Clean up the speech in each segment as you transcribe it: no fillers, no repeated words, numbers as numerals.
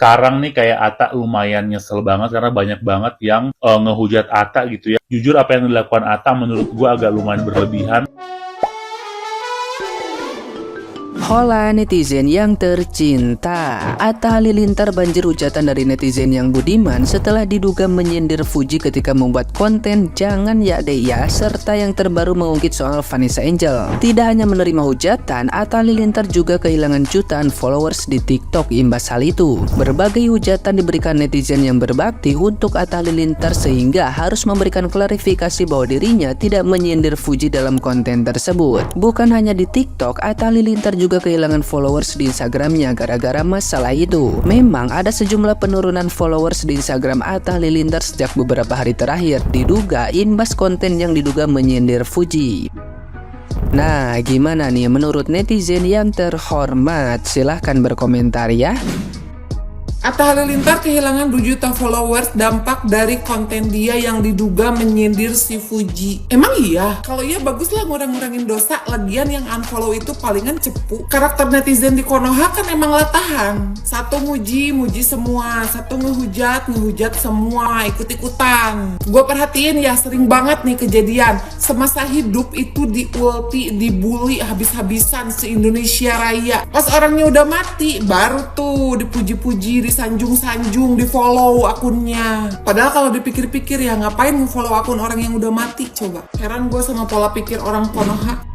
sekarang nih kayak Atta lumayan nyesel banget karena banyak banget yang ngehujat Atta gitu ya. Jujur apa yang dilakukan Atta menurut gua agak lumayan berlebihan. Hola netizen yang tercinta, Atta Halilintar banjir hujatan dari netizen yang budiman setelah diduga menyindir Fuji ketika membuat konten Jangan Ya Deh Ya serta yang terbaru mengungkit soal Vanessa Angel. Tidak hanya menerima hujatan, Atta Halilintar juga kehilangan jutaan followers di TikTok imbas hal itu. Berbagai hujatan diberikan netizen yang berbakti untuk Atta Halilintar sehingga harus memberikan klarifikasi bahwa dirinya tidak menyindir Fuji dalam konten tersebut. Bukan hanya di TikTok, Atta Halilintar juga kehilangan followers di Instagramnya gara-gara masalah itu. Memang ada sejumlah penurunan followers di Instagram Atta Halilintar sejak beberapa hari terakhir, diduga imbas konten yang diduga menyindir Fuji. Nah, gimana nih menurut netizen yang terhormat? Silahkan berkomentar ya. Atta Halilintar kehilangan 2 juta followers dampak dari konten dia yang diduga menyindir si Fuji. Emang iya? Kalau iya baguslah ngurang-ngurangin dosa, lagian yang unfollow itu palingan cepu. Karakter netizen di Konoha kan emang latahan. Satu muji semua, satu ngehujat semua, ikut-ikutan. Gue perhatiin ya sering banget nih kejadian. Semasa hidup itu diulti, dibully habis-habisan se-Indonesia Raya. Pas orangnya udah mati, baru tuh dipuji-puji, disanjung-sanjung, di follow akunnya. Padahal kalau dipikir-pikir ya ngapain follow akun orang yang udah mati coba. Heran gue sama pola pikir orang Konoha.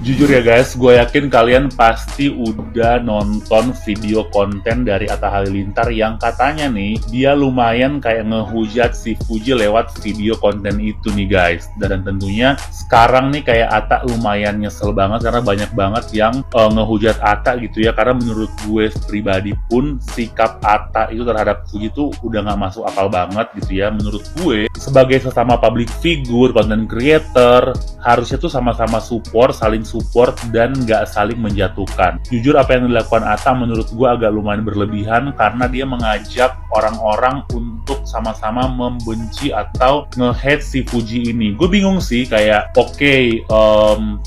Jujur ya guys, gue yakin kalian pasti udah nonton video konten dari Atta Halilintar yang katanya nih, dia lumayan kayak ngehujat si Fuji lewat video konten itu nih guys. Dan tentunya sekarang nih kayak Atta lumayan nyesel banget karena banyak banget yang ngehujat Atta gitu ya. Karena menurut gue pribadi pun sikap Atta itu terhadap Fuji tuh udah gak masuk akal banget gitu ya. Menurut gue sebagai sesama public figure, content creator, harusnya tuh sama-sama saling support dan nggak saling menjatuhkan. Jujur apa yang dilakukan Atta menurut gue agak lumayan berlebihan karena dia mengajak orang-orang untuk sama-sama membenci atau nge-hate si Fuji ini. Gue bingung sih kayak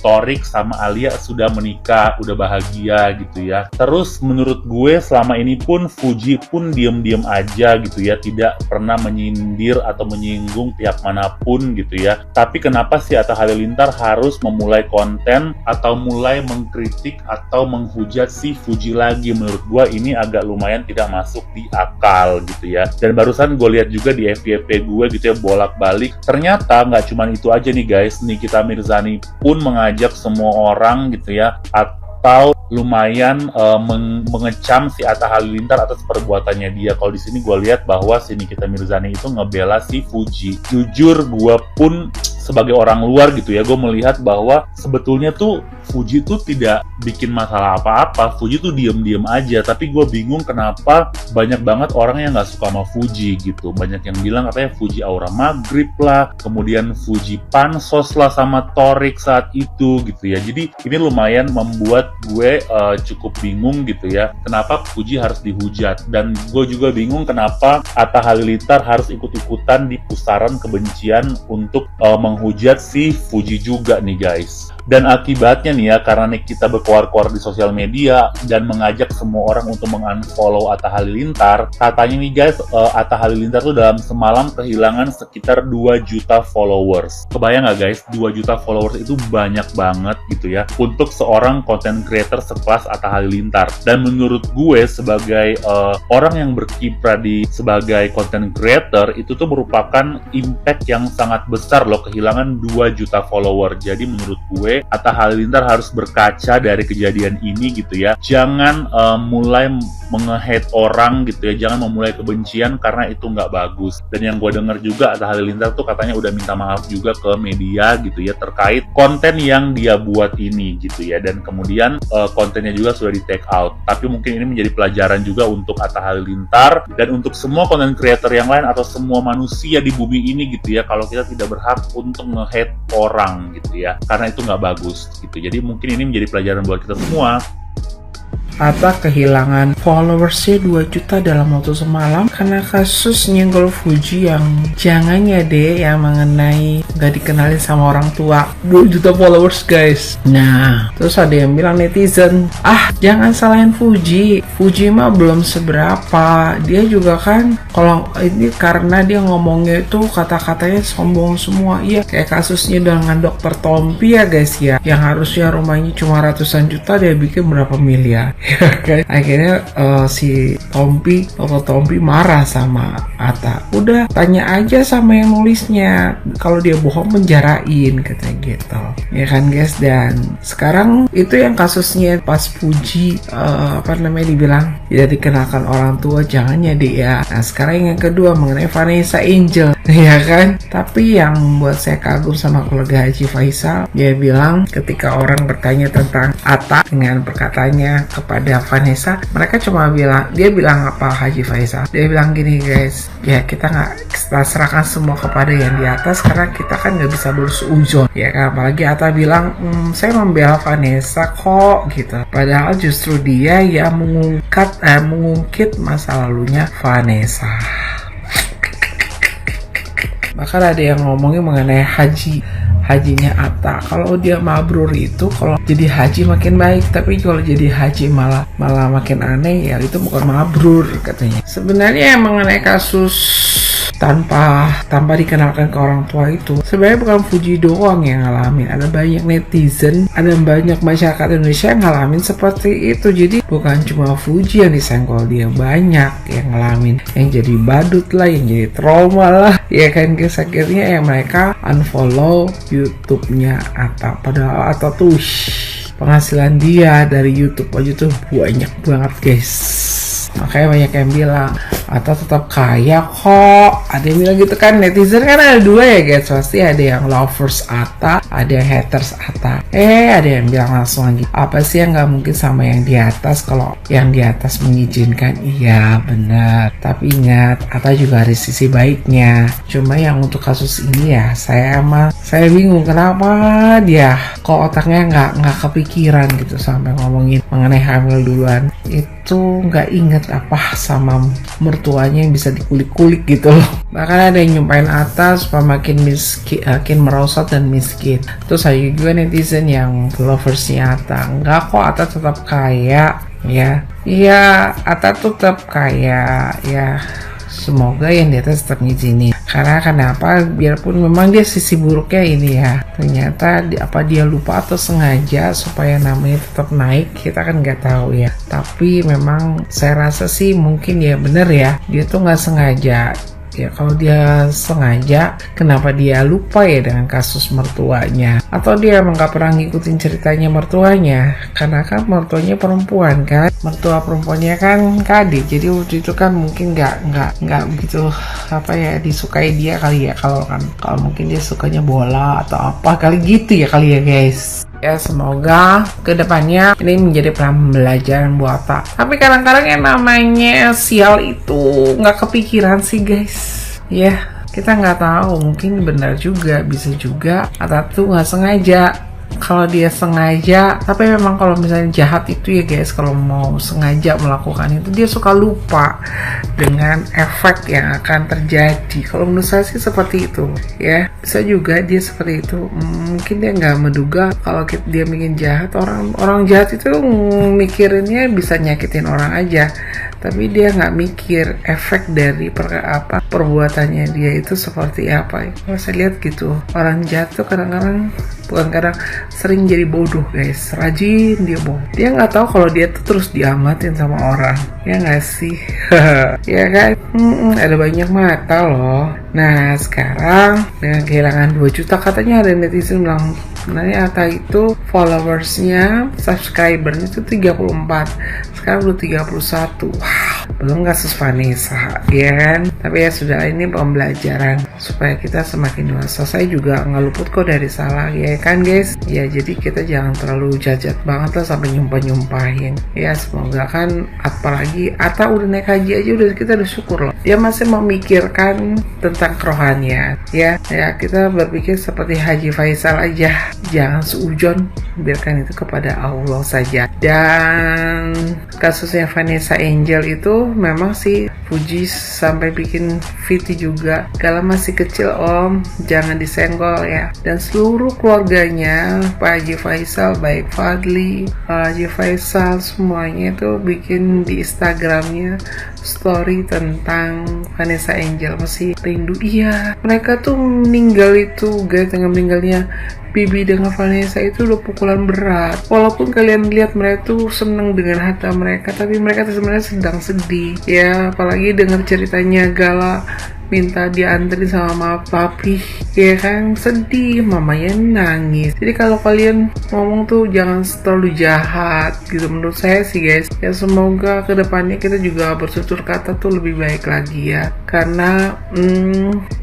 Torik sama Alia sudah menikah, udah bahagia gitu ya. Terus menurut gue selama ini pun Fuji pun diem-diem aja gitu ya, tidak pernah menyindir atau menyinggung pihak manapun gitu ya. Tapi kenapa si Atta Halilintar harus memulai konten atau mulai mengkritik atau menghujat si Fuji lagi? Menurut gua ini agak lumayan tidak masuk di akal gitu ya. Dan barusan gue lihat juga di FYP gue gitu ya, bolak-balik ternyata nggak cuma itu aja nih guys. Nikita Mirzani pun mengajak semua orang gitu ya, atau lumayan mengecam si Atta Halilintar atas perbuatannya dia. Kalau di sini gue lihat bahwa si Nikita Mirzani itu ngebela si Fuji. Jujur gue pun sebagai orang luar gitu ya, gue melihat bahwa sebetulnya tuh Fuji tuh tidak bikin masalah apa-apa. Fuji tuh diem-diem aja. Tapi gue bingung kenapa banyak banget orang yang nggak suka sama Fuji gitu. Banyak yang bilang katanya Fuji aura maghrib lah, kemudian Fuji pansos lah sama Torik saat itu gitu ya. Jadi ini lumayan membuat gue cukup bingung gitu ya, kenapa Fuji harus dihujat. Dan gue juga bingung kenapa Atta Halilintar harus ikut-ikutan di pusaran kebencian untuk menghujat si Fuji juga nih guys. Dan akibatnya nih ya, karena kita berkoar-koar di sosial media dan mengajak semua orang untuk mengunfollow Atta Halilintar, katanya nih guys, Atta Halilintar tuh dalam semalam kehilangan sekitar 2 juta followers. Kebayang nggak guys, 2 juta followers itu banyak banget gitu ya untuk seorang content creator sekelas Atta Halilintar. Dan menurut gue sebagai orang yang berkiprah sebagai content creator, itu tuh merupakan impact yang sangat besar loh, kehilangan 2 juta follower. Jadi menurut gue Atta Halilintar harus berkaca dari kejadian ini gitu ya. Jangan mulai menge-hate orang gitu ya, jangan memulai kebencian karena itu nggak bagus. Dan yang gue dengar juga Atta Halilintar tuh katanya udah minta maaf juga ke media gitu ya terkait konten yang dia buat ini gitu ya. Dan kemudian kontennya juga sudah di take out. Tapi mungkin ini menjadi pelajaran juga untuk Atta Halilintar dan untuk semua content creator yang lain atau semua manusia di bumi ini gitu ya, kalau kita tidak berhak untuk nge-hate orang gitu ya, karena itu nggak bagus gitu. Jadi mungkin ini menjadi pelajaran buat kita semua. Atta kehilangan followersnya 2 juta dalam waktu semalam karena kasus nyenggol Fuji yang jangan ya deh, yang mengenai gak dikenalin sama orang tua. 2 juta followers guys. Nah, terus ada yang bilang netizen, jangan salahin Fuji mah belum seberapa. Dia juga kan kalau ini karena dia ngomongnya itu kata-katanya sombong semua. Iya, kayak kasusnya dengan Dr. Tompi ya guys ya, yang harusnya rumahnya cuma ratusan juta dia bikin berapa miliar. Ya kan? Akhirnya si Dr. Tompi marah sama Atta. Udah tanya aja sama yang nulisnya, kalau dia bohong penjarain katanya gitu. Ya kan guys, dan sekarang itu yang kasusnya pas Fuji dibilang tidak dikenalkan orang tua, jangan ya deh ya. Nah sekarang yang kedua mengenai Vanessa Angel, ya kan. Tapi yang buat saya kagum sama keluarga Haji Faisal, dia bilang ketika orang bertanya tentang Atta dengan perkataannya kepada Vanessa, mereka cuma bilang, dia bilang apa Haji Faisal? Dia bilang gini guys, ya kita serahkan semua kepada yang di atas karena kita kan nggak bisa bersuuzon, ya kan. Apalagi Atta bilang, saya membela Vanessa kok gitu. Padahal justru dia yang mengungkit masa lalunya Vanessa. Bahkan ada yang ngomongin mengenai hajinya Atta. Kalau dia mabrur itu, kalau jadi haji makin baik, tapi kalau jadi haji malah makin aneh, ya itu bukan mabrur katanya. Sebenarnya mengenai kasus tanpa dikenalkan ke orang tua itu sebenarnya bukan Fuji doang yang ngalamin, ada banyak netizen, ada banyak masyarakat Indonesia yang ngalamin seperti itu. Jadi bukan cuma Fuji yang disenggol, dia banyak yang ngalamin, yang jadi badut lah, yang jadi trauma lah, ya kan guys. Akhirnya ya mereka unfollow YouTube-nya Atta. Padahal Atta tuh penghasilan dia dari YouTube aja tuh banyak banget guys. Makanya banyak yang bilang Atta tetap kaya kok. Ada yang bilang gitu kan, netizen kan ada dua ya guys. Pasti ada yang lovers Atta, ada yang haters Atta. Ada yang bilang langsung lagi, apa sih yang gak mungkin sama yang di atas? Kalau yang di atas mengizinkan, iya benar. Tapi ingat, Atta juga ada sisi baiknya. Cuma yang untuk kasus ini ya, saya bingung kenapa dia kok otaknya nggak kepikiran gitu sampai ngomongin mengenai hamil duluan. Itu nggak inget apa sama mertuanya yang bisa dikulik-kulik gitu loh. Bahkan ada yang nyumpain Atta supaya makin miskin, makin merosot dan miskin. Terus ada juga netizen yang loversnya Atta, enggak kok Atta tetap kaya ya. Iya, Atta tetap kaya ya. Semoga yang di atas tetap ngizinin. Karena kenapa? Biarpun memang dia sisi buruknya ini ya, ternyata dia lupa atau sengaja supaya namanya tetap naik, kita kan nggak tahu ya. Tapi memang saya rasa sih mungkin ya bener ya, dia tuh nggak sengaja. Ya kalau dia sengaja, kenapa dia lupa ya dengan kasus mertuanya? Atau dia emang gak pernah ngikutin ceritanya mertuanya? Karena kan mertuanya perempuan kan, mertua perempuannya kan Kade. Jadi waktu itu kan mungkin nggak begitu disukai dia kali ya. Kalau mungkin dia sukanya bola atau apa kali gitu ya kali ya guys. Ya semoga kedepannya ini menjadi pembelajaran buat Atta. Tapi kadang-kadang yang namanya sial itu nggak kepikiran sih guys. Ya kita nggak tahu, mungkin benar juga, bisa juga Atta tuh nggak sengaja. Kalau dia sengaja, tapi memang kalau misalnya jahat itu ya guys, kalau mau sengaja melakukan itu dia suka lupa dengan efek yang akan terjadi. Kalau menurut saya sih seperti itu ya. Bisa juga dia seperti itu. Mungkin dia nggak menduga kalau dia bikin jahat, orang jahat itu mikirinnya bisa nyakitin orang aja, tapi dia nggak mikir efek dari perbuatannya dia itu seperti apa. Kalau saya lihat gitu, orang jahat tuh kadang-kadang sering jadi bodoh guys, rajin dia bohong. Dia nggak tahu kalau dia tuh terus diamatin sama orang, ya nggak sih? Ya kan? Ada banyak mata loh. Nah sekarang dengan kehilangan 2 juta, katanya ada netizen bilang sebenarnya Atta itu followersnya, subscribernya itu 34, sekarang udah 31. Wow, belum kasus Vanessa, ya kan? Tapi ya sudah, ini pembelajaran supaya kita semakin dewasa. Saya juga nggak luput kok dari salah, ya kan guys? Ya jadi kita jangan terlalu jajat banget lah sampai nyumpahin. Ya semoga kan, apalagi Atta udah naik haji aja kita udah syukur loh. Dia masih memikirkan tentang kerohanian, ya kita berpikir seperti Haji Faisal aja, jangan seujon, biarkan itu kepada Allah saja. Dan kasusnya Vanessa Angel itu memang sih Fuji sampai bikin VT juga, kalau masih kecil om, jangan disenggol ya. Dan seluruh keluarganya Pak Haji Faisal, baik Fadli, Pak Haji Faisal, semuanya itu bikin di Instagramnya story tentang Vanessa Angel, masih rindu. Iya, mereka tuh meninggal itu guys, dengan meninggalnya Bibi dengan Vanessa itu udah pukulan berat. Walaupun kalian lihat mereka tuh seneng dengan harta mereka, tapi mereka tuh sebenarnya sedang sedih ya. Apalagi dengar ceritanya Gala minta dianterin sama papi, ya kan, sedih, mamanya nangis. Jadi kalau kalian ngomong tuh jangan terlalu jahat gitu menurut saya sih guys. Ya semoga kedepannya kita juga bertutur kata tuh lebih baik lagi ya, karena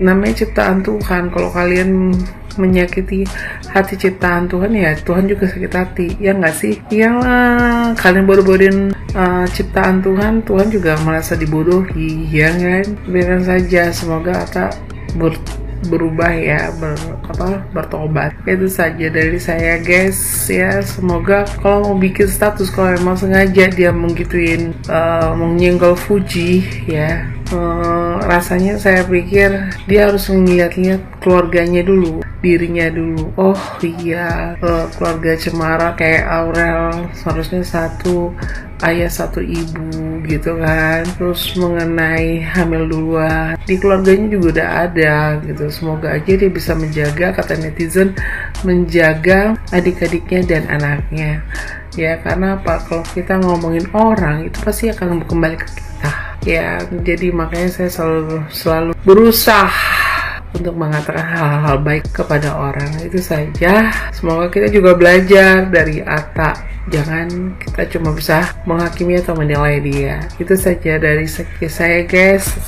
namanya ciptaan Tuhan. Kalau kalian menyakiti hati ciptaan Tuhan, ya Tuhan juga sakit hati, ya nggak sih? Iyalah, kalian bodoh-bodohin ciptaan Tuhan, Tuhan juga merasa dibodohi, ya kan? Biarkan saja, semoga Atta berubah ya, bertobat. Itu saja dari saya guys ya. Semoga kalau mau bikin status, kalau emang sengaja dia menggituin, menyenggol Fuji ya, rasanya saya pikir dia harus ngeliat-liat keluarganya dulu, dirinya dulu. Oh iya, keluarga Cemara kayak Aurel seharusnya satu ayah satu ibu gitu kan. Terus mengenai hamil duluan, di keluarganya juga udah ada gitu. Semoga aja dia bisa menjaga, kata netizen, menjaga adik-adiknya dan anaknya ya. Karena apa, kalau kita ngomongin orang itu pasti akan kembali ke kita ya. Jadi makanya saya selalu berusaha untuk mengatakan hal-hal baik kepada orang. Itu saja, semoga kita juga belajar dari Atta, jangan kita cuma bisa menghakimi atau menilai dia. Itu saja dari saya guys.